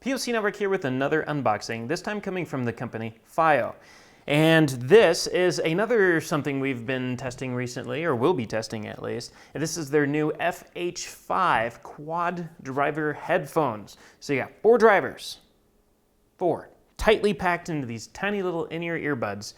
POC Network here with another unboxing, this time coming from the company FiiO. And this is another something we've been testing recently, or will be testing at least. And this is their new FH5 quad driver headphones. So you got 4 drivers, 4, tightly packed into these tiny little in-ear earbuds.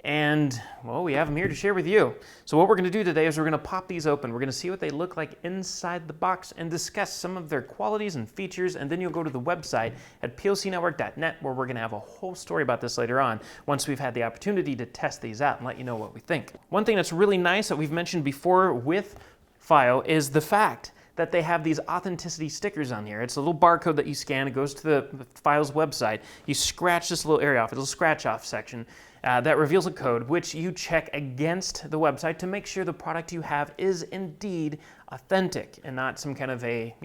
And, well, we have them here to share with you. So what we're going to do today is we're going to pop these open. We're going to see what they look like inside the box and discuss some of their qualities and features. And then you'll go to the website at POCnetwork.net where we're going to have a whole story about this later on once we've had the opportunity to test these out and let you know what we think. One thing that's really nice that we've mentioned before with FiiO is the fact that they have these authenticity stickers on here. It's a little barcode that you scan. It goes to the FiiO's website. You scratch this little area off, a little scratch off section. That reveals a code which you check against the website to make sure the product you have is indeed authentic and not some kind of a,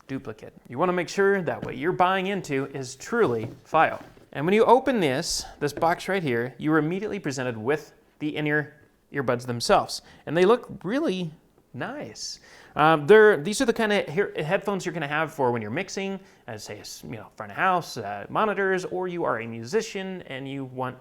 duplicate. You want to make sure that what you're buying into is truly FiiO. And when you open this box right here, you are immediately presented with the in-ear earbuds themselves. And they look really nice. These are the kind of headphones you're going to have for when you're mixing, as say, front of house, monitors, or you are a musician and you want,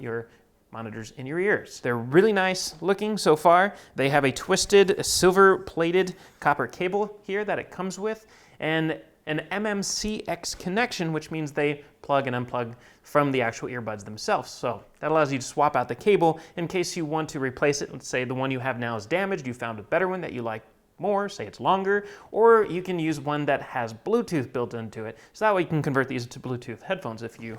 your monitors in your ears. They're really nice looking so far. They have a twisted silver-plated copper cable here that it comes with, and an MMCX connection, which means they plug and unplug from the actual earbuds themselves. So that allows you to swap out the cable in case you want to replace it. Let's say the one you have now is damaged, you found a better one that you like more, say it's longer, or you can use one that has Bluetooth built into it. So that way you can convert these to Bluetooth headphones if you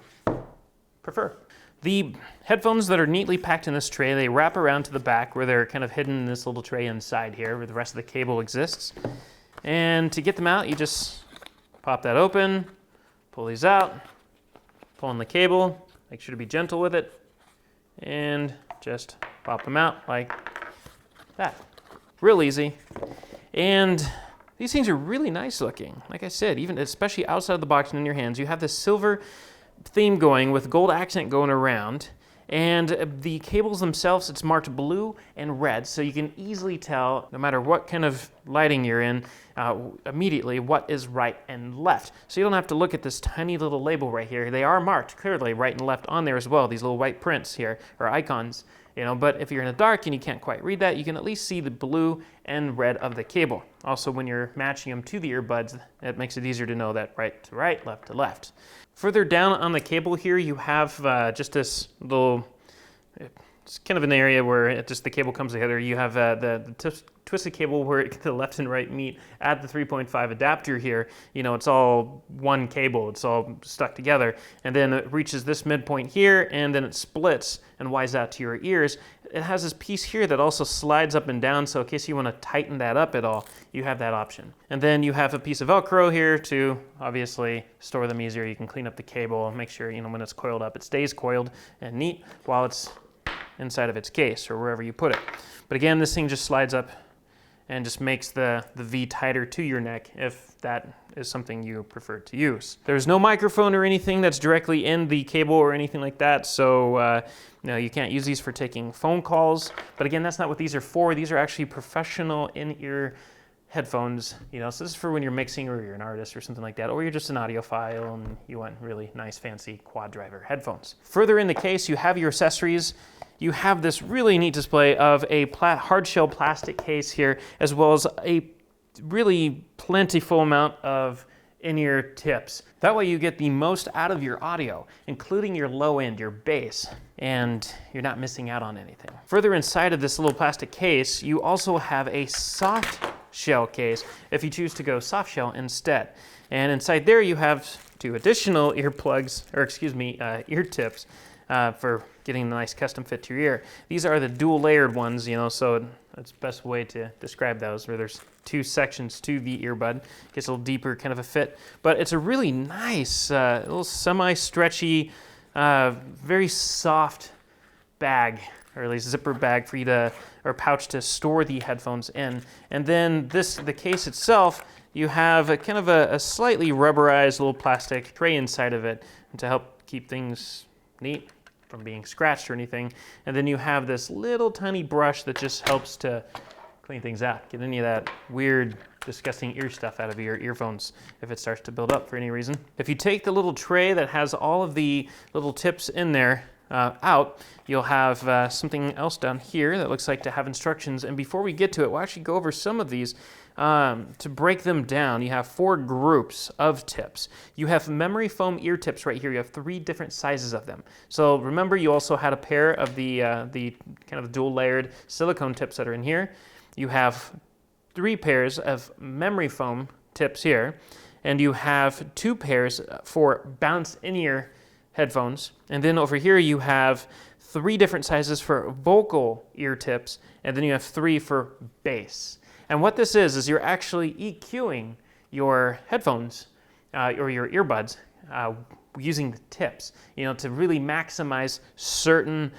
prefer. The headphones that are neatly packed in this tray, they wrap around to the back where they're kind of hidden in this little tray inside here where the rest of the cable exists. And to get them out, you just pop that open, pull these out, pull in the cable, make sure to be gentle with it, and just pop them out like that. Real easy. And these things are really nice looking. Like I said, even especially outside of the box and in your hands, you have this silver theme going with gold accent going around. And the cables themselves, it's marked blue and red, so you can easily tell, no matter what kind of lighting you're in, immediately what is right and left. So you don't have to look at this tiny little label right here. They are marked clearly right and left on there as well, these little white prints here, or icons. But if you're in the dark and you can't quite read that, you can at least see the blue and red of the cable. Also, when you're matching them to the earbuds, it makes it easier to know that right to right, left to left. Further down on the cable here, you have just this little, it's kind of an area where the cable comes together. You have the twisted cable where the left and right meet at the 3.5 adapter here. It's all one cable. It's all stuck together. And then it reaches this midpoint here, and then it splits and wires out to your ears. It has this piece here that also slides up and down, so in case you want to tighten that up at all, you have that option. And then you have a piece of Velcro here to obviously store them easier. You can clean up the cable and make sure, when it's coiled up, it stays coiled and neat while it's inside of its case or wherever you put it. But again, this thing just slides up and just makes the V tighter to your neck if that is something you prefer to use. There's no microphone or anything that's directly in the cable or anything like that, so no, you can't use these for taking phone calls. But again, that's not what these are for. These are actually professional in-ear headphones, so this is for when you're mixing or you're an artist or something like that, or you're just an audiophile and you want really nice fancy quad driver headphones. Further in the case, you have your accessories. You have this really neat display of a hard shell plastic case here, as well as a really plentiful amount of in-ear tips. That way you get the most out of your audio, including your low end, your bass, and you're not missing out on anything. Further inside of this little plastic case, you also have a soft shell case if you choose to go soft shell instead. And inside there you have 2 additional earplugs, or ear tips for getting a nice custom fit to your ear. These are the dual layered ones, so that's the best way to describe those, where there's 2 sections to the earbud. Gets a little deeper kind of a fit, but it's a really nice, little semi-stretchy, very soft bag, or at least zipper bag for you to, or pouch to store the headphones in. And then the case itself, you have a kind of a slightly rubberized little plastic tray inside of it to help keep things neat from being scratched or anything. And then you have this little tiny brush that just helps to clean things out. Get any of that weird, disgusting ear stuff out of your earphones if it starts to build up for any reason. If you take the little tray that has all of the little tips in there out, you'll have something else down here that looks like to have instructions. And before we get to it, we'll actually go over some of these. To break them down, you have 4 groups of tips. You have memory foam ear tips right here. You have 3 different sizes of them. So remember, you also had a pair of the kind of dual layered silicone tips that are in here. You have 3 pairs of memory foam tips here, and you have 2 pairs for balanced in-ear headphones. And then over here you have 3 different sizes for vocal ear tips, and then you have 3 for bass. And what this is you're actually EQing your headphones or your earbuds using the tips, to really maximize certain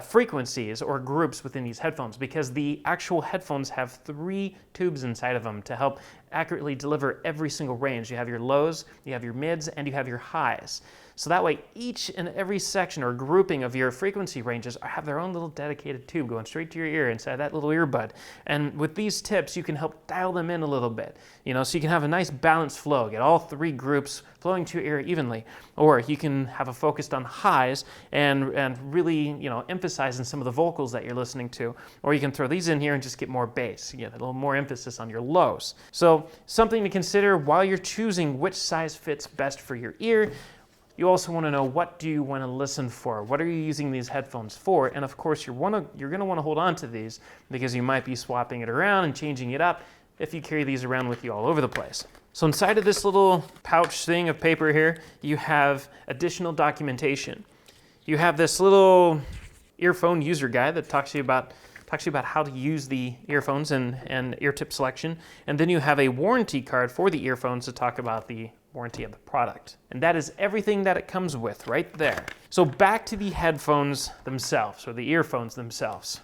frequencies or groups within these headphones, because the actual headphones have 3 tubes inside of them to help accurately deliver every single range. You have your lows, you have your mids, and you have your highs. So that way, each and every section or grouping of your frequency ranges have their own little dedicated tube going straight to your ear inside that little earbud. And with these tips, you can help dial them in a little bit, so you can have a nice balanced flow, get all 3 groups flowing to your ear evenly. Or you can have a focused on highs and really, emphasize in some of the vocals that you're listening to. Or you can throw these in here and just get more bass. You get a little more emphasis on your lows. So something to consider while you're choosing which size fits best for your ear. You also want to know, what do you want to listen for? What are you using these headphones for? And of course, you're going to want to hold on to these because you might be swapping it around and changing it up if you carry these around with you all over the place. So inside of this little pouch thing of paper here, you have additional documentation. You have this little earphone user guide that talks to you about how to use the earphones and ear tip selection. And then you have a warranty card for the earphones to talk about the warranty of the product. And that is everything that it comes with right there. So back to the headphones themselves, or the earphones themselves.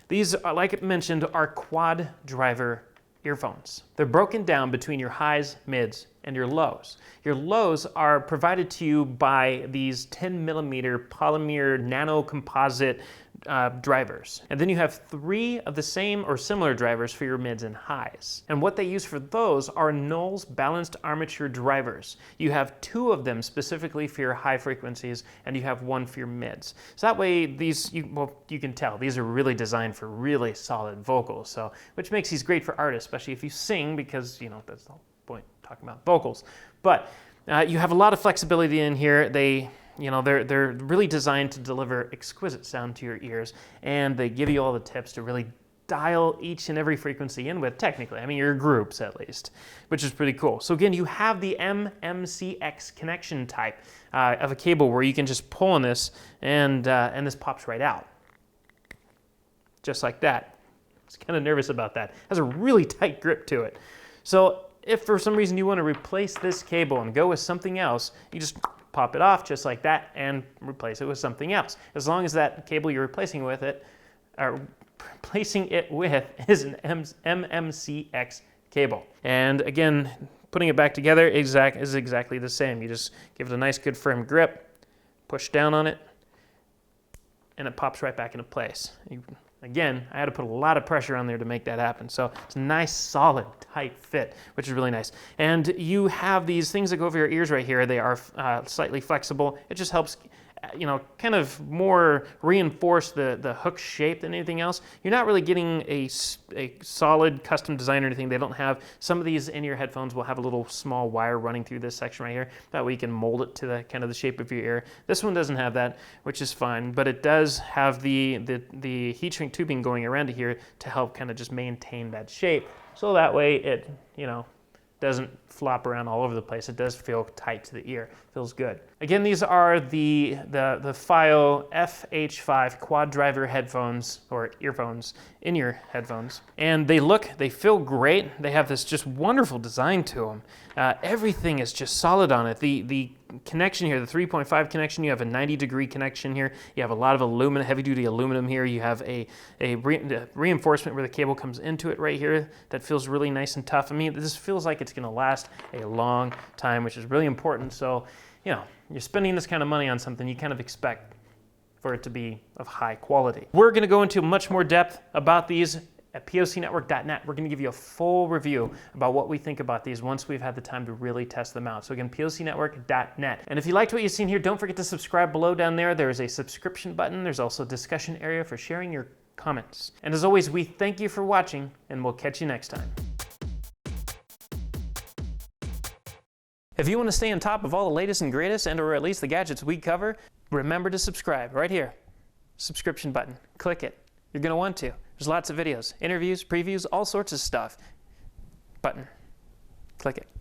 These, like I mentioned, are quad driver earphones. They're broken down between your highs, mids, and your lows. Your lows are provided to you by these 10mm polymer nano composite drivers. And then you have 3 of the same or similar drivers for your mids and highs. And what they use for those are Knowles balanced armature drivers. You have 2 of them specifically for your high frequencies, and you have 1 for your mids. So that way, you can tell these are really designed for really solid vocals. So, which makes these great for artists, especially if you sing, because that's the whole point, talking about vocals. But you have a lot of flexibility in here. They're really designed to deliver exquisite sound to your ears, and they give you all the tips to really dial each and every frequency in with, technically. I mean, your groups at least, which is pretty cool. So again, you have the MMCX connection type of a cable where you can just pull on this and this pops right out. Just like that. I was kind of nervous about that. It has a really tight grip to it. So if for some reason you want to replace this cable and go with something else, you just pop it off just like that and replace it with something else. As long as that cable you're replacing it with is an MMCX cable. And again, putting it back together is exactly the same. You just give it a nice good firm grip, push down on it, and it pops right back into place. Again, I had to put a lot of pressure on there to make that happen. So it's a nice, solid, tight fit, which is really nice. And you have these things that go over your ears right here. They are slightly flexible. It just helps, kind of more reinforce the hook shape than anything else. You're not really getting a solid custom design or anything. They don't have, some of these in-ear headphones will have a little small wire running through this section right here. That way you can mold it to the kind of the shape of your ear. This one doesn't have that, which is fine, but it does have the heat shrink tubing going around to here to help kind of just maintain that shape. So that way it, doesn't flop around all over the place. It does feel tight to the ear. Feels good. Again, these are the FiiO FH5 quad driver headphones, or earphones, in-ear headphones. And they feel great. They have this just wonderful design to them. Everything is just solid on it. The connection here, the 3.5 connection, you have a 90-degree connection here. You have a lot of aluminum, heavy-duty aluminum here. You have a reinforcement where the cable comes into it right here that feels really nice and tough. I mean, this feels like it's going to last a long time, which is really important. So, you're spending this kind of money on something, you kind of expect for it to be of high quality. We're going to go into much more depth about these at POCnetwork.net. We're going to give you a full review about what we think about these once we've had the time to really test them out. So again, POCnetwork.net. And if you liked what you've seen here, don't forget to subscribe below down there. There is a subscription button. There's also a discussion area for sharing your comments. And as always, we thank you for watching, and we'll catch you next time. If you want to stay on top of all the latest and greatest, and or at least the gadgets we cover, remember to subscribe right here. Subscription button. Click it. You're going to want to. There's lots of videos, interviews, previews, all sorts of stuff. Button. Click it.